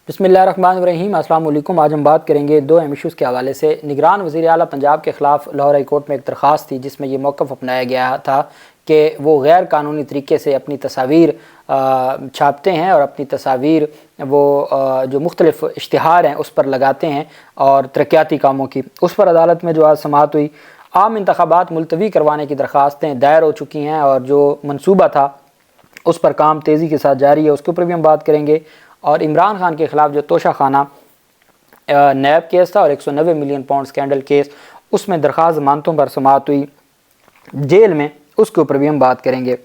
بسم اللہ الرحمن الرحیم۔ السلام علیکم۔ آج ہم بات کریں گے دو اہم ایشوز کے حوالے سے۔ نگران وزیر اعلیٰ پنجاب کے خلاف لاہور ہائی کورٹ میں ایک درخواست تھی جس میں یہ موقف اپنایا گیا تھا کہ وہ غیر قانونی طریقے سے اپنی تصاویر چھاپتے ہیں اور اپنی تصاویر وہ جو مختلف اشتہار ہیں اس پر لگاتے ہیں اور ترقیاتی کاموں کی۔ اس پر عدالت میں جو آج سماعت ہوئی، عام انتخابات ملتوی کروانے کی درخواستیں دائر ہو چکی ہیں اور جو منصوبہ تھا اس پر کام تیزی کے ساتھ جاری ہے، اس کے اوپر بھی ہم بات کریں گے۔ اور عمران خان کے خلاف جو توشہ خانہ نیب کیس تھا اور 190 ملین پاؤنڈ سکینڈل کیس، اس میں درخواست ضمانتوں پر سماعت ہوئی جیل میں، اس کے اوپر بھی ہم بات کریں گے۔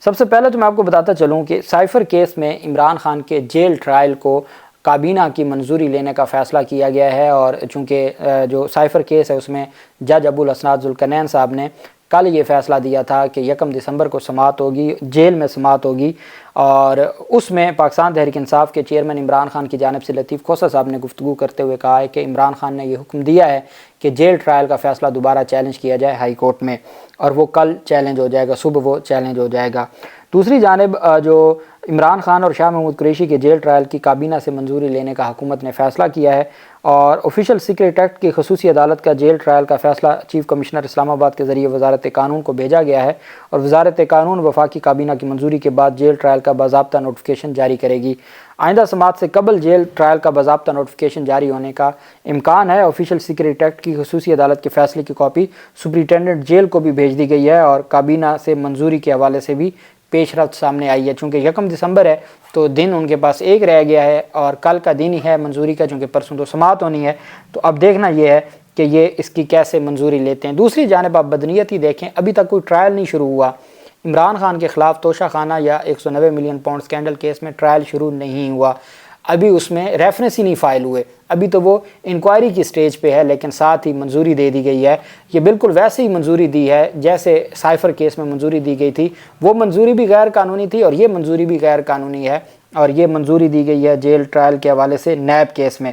سب سے پہلے تو میں آپ کو بتاتا چلوں کہ سائفر کیس میں عمران خان کے جیل ٹرائل کو کابینہ کی منظوری لینے کا فیصلہ کیا گیا ہے، اور چونکہ جو سائفر کیس ہے اس میں جج ابو الاسناد ذوالقرنین صاحب نے کل یہ فیصلہ دیا تھا کہ 1 دسمبر کو سماعت ہوگی، جیل میں سماعت ہوگی، اور اس میں پاکستان تحریک انصاف کے چیئرمین عمران خان کی جانب سے لطیف کھوسہ صاحب نے گفتگو کرتے ہوئے کہا ہے کہ عمران خان نے یہ حکم دیا ہے کہ جیل ٹرائل کا فیصلہ دوبارہ چیلنج کیا جائے ہائی کورٹ میں، اور وہ کل چیلنج ہو جائے گا، صبح وہ چیلنج ہو جائے گا۔ دوسری جانب جو عمران خان اور شاہ محمود قریشی کے جیل ٹرائل کی کابینہ سے منظوری لینے کا حکومت نے فیصلہ کیا ہے، اور آفیشل سیکریٹ ایکٹ کی خصوصی عدالت کا جیل ٹرائل کا فیصلہ چیف کمشنر اسلام آباد کے ذریعے وزارت قانون کو بھیجا گیا ہے، اور وزارت قانون وفاقی کابینہ کی منظوری کے بعد جیل ٹرائل کا باضابطہ نوٹیفیکیشن جاری کرے گی۔ آئندہ سماعت سے قبل جیل ٹرائل کا باضابطہ نوٹیفیکیشن جاری ہونے کا امکان ہے۔ آفیشل سیکریٹ ایکٹ کی خصوصی عدالت کے فیصلے کی کاپی سپرنٹینڈنٹ جیل کو بھی بھیج دی گئی ہے، اور کابینہ سے منظوری کے حوالے سے بھی پیش رفت سامنے آئی ہے۔ چونکہ 1 دسمبر ہے تو دن ان کے پاس ایک رہ گیا ہے، اور کل کا دن ہی ہے منظوری کا، چونکہ پرسوں تو سماعت ہونی ہے، تو اب دیکھنا یہ ہے کہ یہ اس کی کیسے منظوری لیتے ہیں۔ دوسری جانب آپ بدنیت ہی دیکھیں، ابھی تک کوئی ٹرائل نہیں شروع ہوا عمران خان کے خلاف توشہ خانہ یا 190 ملین پاؤنڈ سکینڈل کیس میں ٹرائل شروع نہیں ہوا، ابھی اس میں ریفرنس ہی نہیں فائل ہوئے، ابھی تو وہ انکوائری کی سٹیج پہ ہے، لیکن ساتھ ہی منظوری دے دی گئی ہے۔ یہ بالکل ویسے ہی منظوری دی ہے جیسے سائفر کیس میں منظوری دی گئی تھی، وہ منظوری بھی غیر قانونی تھی اور یہ منظوری بھی غیر قانونی ہے، اور یہ منظوری دی گئی ہے جیل ٹرائل کے حوالے سے نیب کیس میں۔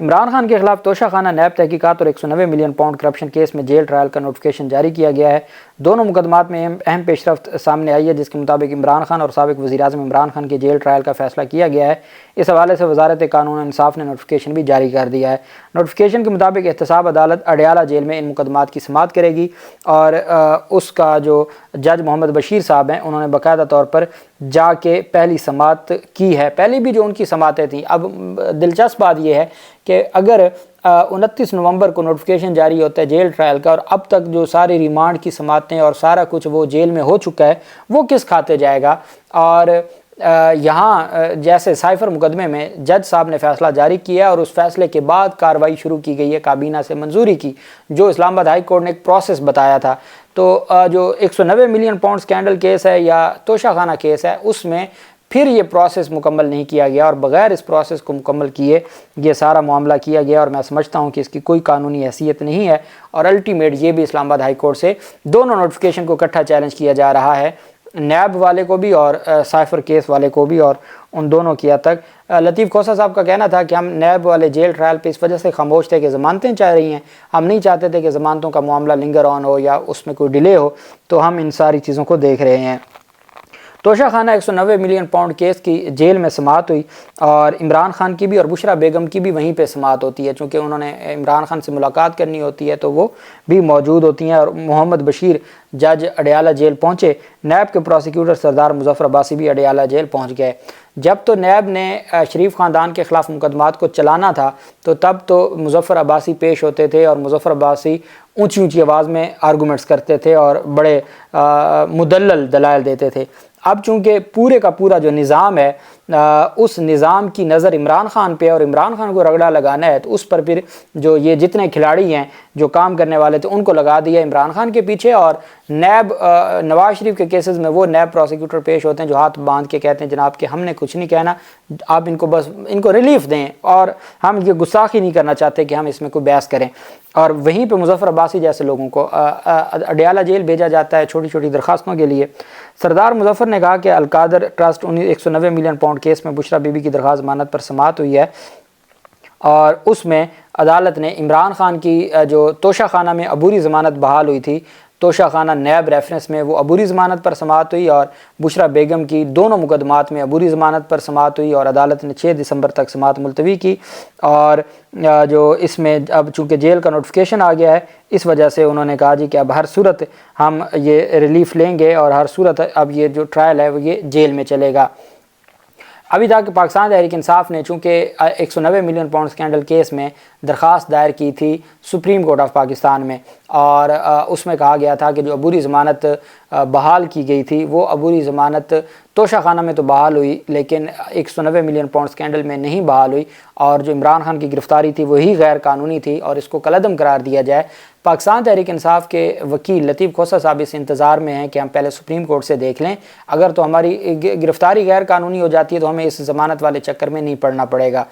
عمران خان کے خلاف توشہ خانہ نیب تحقیقات اور 190 ملین پاؤنڈ کرپشن کیس میں جیل ٹرائل کا نوٹیفیکیشن جاری کیا گیا ہے۔ دونوں مقدمات میں اہم پیش رفت سامنے آئی ہے، جس کے مطابق عمران خان اور سابق وزیر اعظم عمران خان کے جیل ٹرائل کا فیصلہ کیا گیا ہے۔ اس حوالے سے وزارت قانون و انصاف نے نوٹیفیکیشن بھی جاری کر دیا ہے۔ نوٹیفیکیشن کے مطابق احتساب عدالت اڈیالہ جیل میں ان مقدمات کی سماعت کرے گی، اور اس کا جو جج محمد بشیر صاحب ہیں انہوں نے باقاعدہ طور پر جا کے پہلی سماعت کی ہے۔ پہلی بھی جو ان کی سماعتیں تھیں، اب دلچسپ بات یہ ہے کہ اگر 29 نومبر کو نوٹیفیکیشن جاری ہوتا ہے جیل ٹرائل کا، اور اب تک جو ساری ریمانڈ کی سماعتیں اور سارا کچھ وہ جیل میں ہو چکا ہے، وہ کس کھاتے جائے گا؟ اور یہاں جیسے سائفر مقدمے میں جج صاحب نے فیصلہ جاری کیا اور اس فیصلے کے بعد کارروائی شروع کی گئی ہے کابینہ سے منظوری کی، جو اسلام آباد ہائی کورٹ نے ایک پروسیس بتایا تھا، تو جو 190 ملین پاؤنڈ سکینڈل کیس ہے یا توشہ خانہ کیس ہے، اس میں پھر یہ پروسیس مکمل نہیں کیا گیا، اور بغیر اس پروسیس کو مکمل کیے یہ سارا معاملہ کیا گیا، اور میں سمجھتا ہوں کہ اس کی کوئی قانونی حیثیت نہیں ہے، اور الٹیمیٹ یہ بھی اسلام آباد ہائی کورٹ سے دونوں نوٹیفیکیشن کو اکٹھا چیلنج کیا جا رہا ہے، نیب والے کو بھی اور سائفر کیس والے کو بھی، اور ان دونوں کی حد تک لطیف کھوسہ صاحب کا کہنا تھا کہ ہم نیب والے جیل ٹرائل پہ اس وجہ سے خاموش تھے کہ ضمانتیں چاہ رہی ہیں، ہم نہیں چاہتے تھے کہ ضمانتوں کا معاملہ لنگر آن ہو یا اس میں کوئی ڈیلے ہو، تو ہم ان ساری چیزوں کو دیکھ رہے ہیں۔ توشہ خانہ 190 ملین پاؤنڈ کیس کی جیل میں سماعت ہوئی، اور عمران خان کی بھی اور بشرا بیگم کی بھی وہیں پہ سماعت ہوتی ہے، چونکہ انہوں نے عمران خان سے ملاقات کرنی ہوتی ہے تو وہ بھی موجود ہوتی ہیں، اور محمد بشیر جج اڈیالہ جیل پہنچے، نیب کے پروسیکیوٹر سردار مظفر عباسی بھی اڈیالہ جیل پہنچ گئے۔ جب تو نیب نے شریف خاندان کے خلاف مقدمات کو چلانا تھا تو تب تو مظفر عباسی پیش ہوتے تھے، اور مظفر عباسی اونچی اونچی آواز میں آرگومنٹس کرتے تھے اور بڑے مدلل دلائل دیتے تھے۔ اب چونکہ پورے کا پورا جو نظام ہے، اس نظام کی نظر عمران خان پہ اور عمران خان کو رگڑا لگانا ہے، تو اس پر پھر جو یہ جتنے کھلاڑی ہیں جو کام کرنے والے تھے ان کو لگا دیا عمران خان کے پیچھے، اور نیب نواز شریف کے کیسز میں وہ نیب پروسیکیوٹر پیش ہوتے ہیں جو ہاتھ باندھ کے کہتے ہیں جناب کہ ہم نے کچھ نہیں کہنا، آپ ان کو بس ان کو ریلیف دیں، اور ہم یہ گستاخی نہیں کرنا چاہتے کہ ہم اس میں کوئی بحث کریں، اور وہیں پہ مظفر عباسی جیسے لوگوں کو اڈیالہ جیل بھیجا جاتا ہے چھوٹی چھوٹی درخواستوں کے لیے۔ سردار مظفر نے کہا کہ القادر ٹرسٹ 190 ملین پاؤنڈ کیس میں بشرا بی بی کی درخواست ضمانت پر سماعت ہوئی ہے، اور اس میں عدالت نے عمران خان کی جو توشہ خانہ میں عبوری ضمانت بحال ہوئی تھی توشہ خانہ نیب ریفرنس میں وہ عبوری ضمانت پر سماعت ہوئی اور بشرا بیگم کی دونوں مقدمات میں عبوری ضمانت پر سماعت ہوئی اور عدالت نے 6 دسمبر تک سماعت ملتوی کی۔ اور جو اس میں اب چونکہ جیل کا نوٹیفیکیشن آ گیا ہے، اس وجہ سے انہوں نے کہا جی کہ اب ہر صورت ہم یہ ریلیف لیں گے اور ہر صورت اب یہ جو ٹرائل ہے وہ یہ جیل میں چلے گا۔ ابھی تک پاکستان تحریک انصاف نے چونکہ 190 ملین پاؤنڈ اسکینڈل کیس میں درخواست دائر کی تھی سپریم کورٹ آف پاکستان میں، اور اس میں کہا گیا تھا کہ جو عبوری ضمانت بحال کی گئی تھی وہ عبوری ضمانت توشہ خانہ میں تو بحال ہوئی لیکن 190 ملین پاؤنڈ اسکینڈل میں نہیں بحال ہوئی، اور جو عمران خان کی گرفتاری تھی وہی غیر قانونی تھی اور اس کو کالعدم قرار دیا جائے۔ پاکستان تحریک انصاف کے وکیل لطیف کھوسہ صاحب اس انتظار میں ہیں کہ ہم پہلے سپریم کورٹ سے دیکھ لیں، اگر تو ہماری گرفتاری غیر قانونی ہو جاتی ہے تو ہمیں اس ضمانت والے چکر میں نہیں پڑنا پڑے گا۔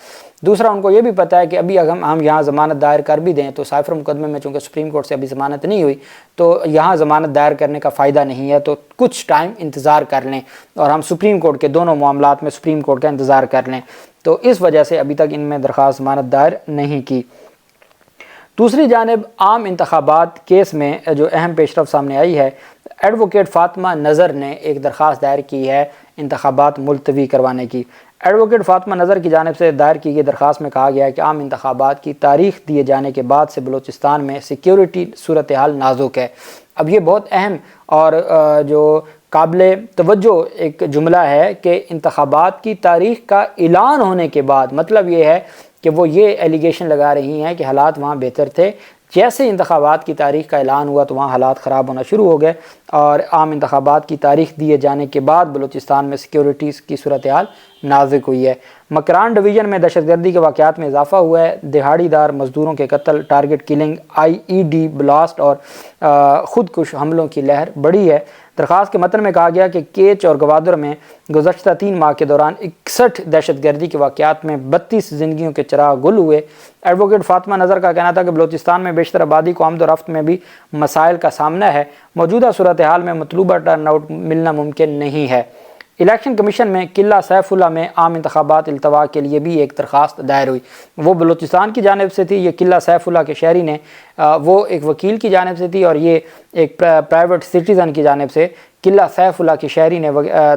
دوسرا ان کو یہ بھی پتہ ہے کہ ابھی اگر ہم یہاں ضمانت دائر کر بھی دیں تو سائفر مقدمے میں چونکہ سپریم کورٹ سے ابھی ضمانت نہیں ہوئی تو یہاں ضمانت دائر کرنے کا فائدہ نہیں ہے، تو کچھ ٹائم انتظار کر لیں اور ہم سپریم کورٹ کے دونوں معاملات میں سپریم کورٹ کا انتظار کر لیں۔ تو اس وجہ سے ابھی تک ان میں درخواست ضمانت دائر نہیں کی۔ دوسری جانب عام انتخابات کیس میں جو اہم پیش رفت سامنے آئی ہے، ایڈوکیٹ فاطمہ نذر نے ایک درخواست دائر کی ہے انتخابات ملتوی کروانے کی۔ ایڈوکیٹ فاطمہ نذر کی جانب سے دائر کی گئی درخواست میں کہا گیا ہے کہ عام انتخابات کی تاریخ دیے جانے کے بعد سے بلوچستان میں سیکیورٹی صورتحال نازک ہے۔ اب یہ بہت اہم اور جو قابل توجہ ایک جملہ ہے کہ انتخابات کی تاریخ کا اعلان ہونے کے بعد، مطلب یہ ہے کہ وہ یہ ایلیگیشن لگا رہی ہیں کہ حالات وہاں بہتر تھے، جیسے انتخابات کی تاریخ کا اعلان ہوا تو وہاں حالات خراب ہونا شروع ہو گئے، اور عام انتخابات کی تاریخ دیے جانے کے بعد بلوچستان میں سیکیورٹیز کی صورتحال نازک ہوئی ہے۔ مکران ڈویژن میں دہشت گردی کے واقعات میں اضافہ ہوا ہے، دہاڑی دار مزدوروں کے قتل، ٹارگٹ کلنگ، IED بلاسٹ اور خودکش حملوں کی لہر بڑھی ہے۔ درخواست کے متن میں کہا گیا کہ کیچ اور گوادر میں گزشتہ 3 ماہ کے دوران 61 دہشت گردی کے واقعات میں 32 زندگیوں کے چراغ گل ہوئے۔ ایڈوکیٹ فاطمہ نذر کا کہنا تھا کہ بلوچستان میں بیشتر آبادی کو آمد و رفت میں بھی مسائل کا سامنا ہے، موجودہ صورتحال میں مطلوبہ ٹرن آؤٹ ملنا ممکن نہیں ہے۔ الیکشن کمیشن میں قلعہ سیف اللہ میں عام انتخابات التوا کے لیے بھی ایک درخواست دائر ہوئی، وہ بلوچستان کی جانب سے تھی۔ یہ قلعہ سیف اللہ کے شہری نے وہ ایک وکیل کی جانب سے تھی اور یہ ایک پرائیویٹ سٹیزن کی جانب سے قلعہ سیف اللہ کی شہری نے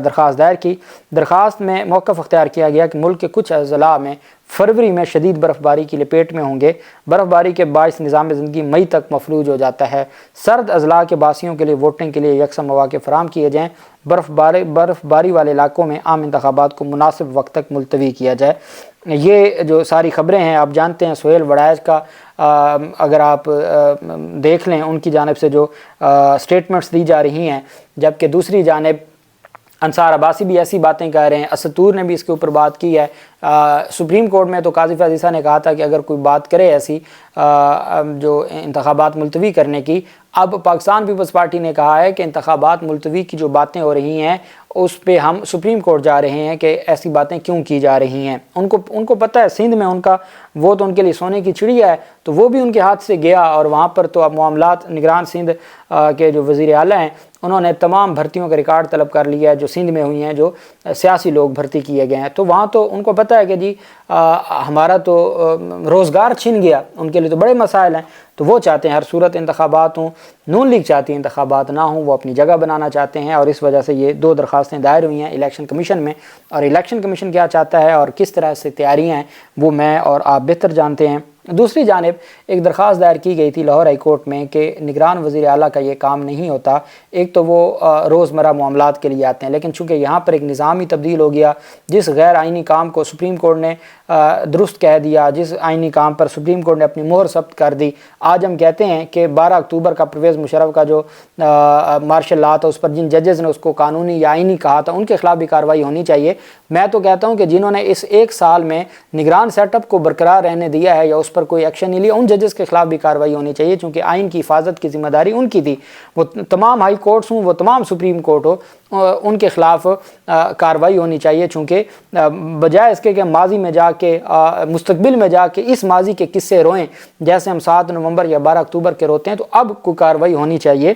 درخواست دائر کی۔ درخواست میں موقف اختیار کیا گیا کہ ملک کے کچھ اضلاع میں فروری میں شدید برف باری کی لپیٹ میں ہوں گے، برف باری کے باعث نظام زندگی مئی تک مفلوج ہو جاتا ہے، سرد اضلاع کے باسیوں کے لیے ووٹنگ کے لیے یکساں مواقع فراہم کیے جائیں، برف باری والے علاقوں میں عام انتخابات کو مناسب وقت تک ملتوی کیا جائے۔ یہ جو ساری خبریں ہیں آپ جانتے ہیں، سہیل وڑائچ کا اگر آپ دیکھ لیں ان کی جانب سے جو سٹیٹمنٹس دی جا رہی ہیں، جبکہ دوسری جانب انصار عباسی بھی ایسی باتیں کہہ رہے ہیں، اسطور نے بھی اس کے اوپر بات کی ہے۔ سپریم کورٹ میں تو قاضی فیاض عیسیٰ نے کہا تھا کہ اگر کوئی بات کرے ایسی جو انتخابات ملتوی کرنے کی، اب پاکستان پیپلز پارٹی نے کہا ہے کہ انتخابات ملتوی کی جو باتیں ہو رہی ہیں اس پہ ہم سپریم کورٹ جا رہے ہیں کہ ایسی باتیں کیوں کی جا رہی ہیں۔ ان کو پتہ ہے سندھ میں ان کا وہ تو ان کے لیے سونے کی چڑیا ہے، تو وہ بھی ان کے ہاتھ سے گیا، اور وہاں پر تو اب معاملات نگران سندھ کے جو وزیر اعلیٰ ہیں انہوں نے تمام بھرتیوں کا ریکارڈ طلب کر لیا ہے جو سندھ میں ہوئی ہیں، جو سیاسی لوگ بھرتی کیے گئے ہیں، تو وہاں تو ان کو پتہ ہے کہ جی ہمارا تو روزگار چھن گیا، ان کے لیے تو بڑے مسائل ہیں، تو وہ چاہتے ہیں ہر صورت انتخابات ہوں۔ نون لیگ چاہتی ہے انتخابات نہ ہوں، وہ اپنی جگہ بنانا چاہتے ہیں، اور اس وجہ سے یہ 2 درخواستیں دائر ہوئی ہیں الیکشن کمیشن میں، اور الیکشن کمیشن کیا چاہتا ہے اور کس طرح سے تیاریاں ہیں وہ میں اور آپ بہتر جانتے ہیں۔ دوسری جانب ایک درخواست دائر کی گئی تھی لاہور ہائی کورٹ میں کہ نگران وزیر اعلیٰ کا یہ کام نہیں ہوتا، ایک تو وہ روزمرہ معاملات کے لیے آتے ہیں، لیکن چونکہ یہاں پر ایک نظام ہی تبدیل ہو گیا، جس غیر آئینی کام کو سپریم کورٹ نے درست کہہ دیا، جس آئینی کام پر سپریم کورٹ نے اپنی مہر ثبت کر دی، آج ہم کہتے ہیں کہ 12 اکتوبر کا پرویز مشرف کا جو مارشل لا تھا اس پر جن ججز نے اس کو قانونی یا آئینی کہا تھا ان کے خلاف بھی کارروائی ہونی چاہیے۔ میں تو کہتا ہوں کہ جنہوں نے اس 1 سال میں نگران سیٹ اپ کو برقرار رہنے دیا ہے یا اس پر کوئی ایکشن نہیں لیا، ان ججز کے خلاف بھی کارروائی ہونی چاہیے، چونکہ آئین کی حفاظت کی ذمہ داری ان کی تھی۔ وہ تمام ہائی کورٹس ہوں، وہ تمام سپریم کورٹ ہو، ان کے خلاف کارروائی ہونی چاہیے، چونکہ بجائے اس کے کہ ماضی میں جا کے مستقبل میں جا کے اس ماضی کے قصے روئیں جیسے ہم 7 نومبر یا 12 اکتوبر کے روتے ہیں، تو اب کوئی کارروائی ہونی چاہیے۔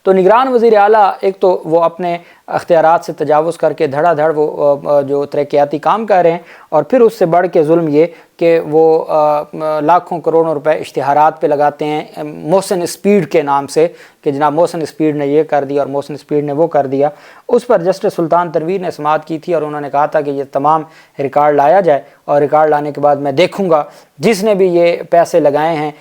تو نگران وزیر اعلیٰ ایک تو وہ اپنے اختیارات سے تجاوز کر کے دھڑا دھڑ وہ جو ترقیاتی کام کر رہے ہیں، اور پھر اس سے بڑھ کے ظلم یہ کہ وہ لاکھوں کروڑوں روپے اشتہارات پہ لگاتے ہیں محسن اسپیڈ کے نام سے، کہ جناب محسن اسپیڈ نے یہ کر دیا اور محسن اسپیڈ نے وہ کر دیا۔ اس پر جسٹس سلطان تنویر نے سماعت کی تھی اور انہوں نے کہا تھا کہ یہ تمام ریکارڈ لایا جائے، اور ریکارڈ لانے کے بعد میں دیکھوں گا جس نے بھی یہ پیسے لگائے ہیں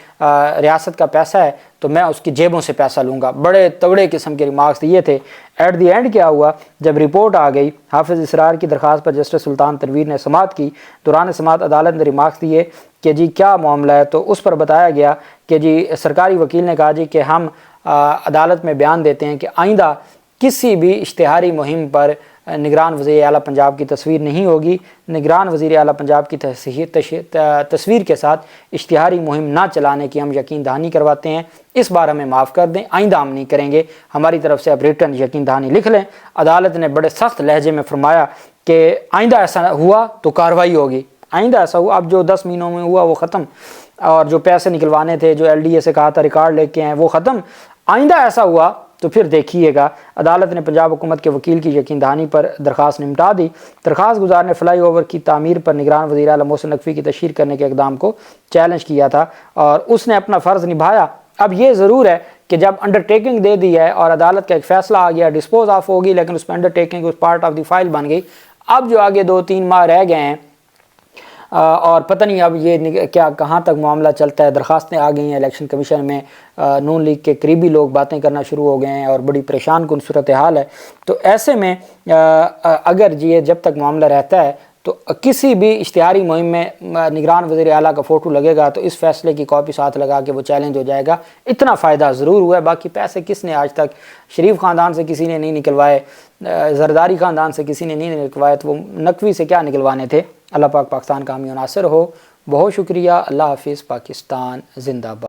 ریاست کا پیسہ ہے تو میں اس کی جیبوں سے پیسہ لوں گا۔ بڑے تگڑے قسم کے ریمارکس یہ تھے۔ ایٹ دی اینڈ کیا ہوا، جب رپورٹ آ گئی حافظ اسرار کی درخواست پر جسٹس سلطان تنویر نے سماعت کی، دوران سماعت عدالت نے ریمارکس دیے کہ جی کیا معاملہ ہے، تو اس پر بتایا گیا کہ جی سرکاری وکیل نے کہا جی کہ ہم عدالت میں بیان دیتے ہیں کہ آئندہ کسی بھی اشتہاری مہم پر نگران وزیر اعلیٰ پنجاب کی تصویر نہیں ہوگی۔ نگران وزیر اعلیٰ پنجاب کی تصویر کے ساتھ اشتہاری مہم نہ چلانے کی ہم یقین دہانی کرواتے ہیں، اس بار ہمیں معاف کر دیں، آئندہ ہم نہیں کریں گے، ہماری طرف سے اب ریٹن یقین دہانی لکھ لیں۔ عدالت نے بڑے سخت لہجے میں فرمایا کہ آئندہ ایسا ہوا تو کارروائی ہوگی، آئندہ ایسا ہوا، اب جو 10 مہینوں میں ہوا وہ ختم، اور جو پیسے نکلوانے تھے جو LDA سے کہا تھا ریکارڈ لے کے ہیں وہ ختم، آئندہ ایسا ہوا تو پھر دیکھیے گا۔ عدالت نے پنجاب حکومت کے وکیل کی یقین دہانی پر درخواست نمٹا دی۔ درخواست گزار نے فلائی اوور کی تعمیر پر نگران وزیر اعلیٰ محسن نقوی کی تشہیر کرنے کے اقدام کو چیلنج کیا تھا اور اس نے اپنا فرض نبھایا۔ اب یہ ضرور ہے کہ جب انڈرٹیکنگ دے دی ہے اور عدالت کا ایک فیصلہ آ گیا، ڈسپوز آف ہوگی، لیکن اس میں انڈرٹیکنگ اس پارٹ آف دی فائل بن گئی۔ اب جو آگے 2-3 ماہ رہ گئے ہیں اور پتہ نہیں اب یہ کیا کہاں تک معاملہ چلتا ہے۔ درخواستیں آ گئی ہیں الیکشن کمیشن میں، نون لیگ کے قریبی لوگ باتیں کرنا شروع ہو گئے ہیں اور بڑی پریشان کن صورتحال ہے۔ تو ایسے میں اگر یہ جب تک معاملہ رہتا ہے تو کسی بھی اشتہاری مہم میں نگران وزیر اعلیٰ کا فوٹو لگے گا تو اس فیصلے کی کاپی ساتھ لگا کے وہ چیلنج ہو جائے گا۔ اتنا فائدہ ضرور ہوا ہے، باقی پیسے کس نے آج تک، شریف خاندان سے کسی نے نہیں نکلوائے، زرداری خاندان سے کسی نے نہیں نکلوائے، تو وہ نقوی سے کیا نکلوانے تھے۔ اللہ پاک پاکستان کا حامی و ناصر ہو۔ بہت شکریہ۔ اللہ حافظ۔ پاکستان زندہ باد۔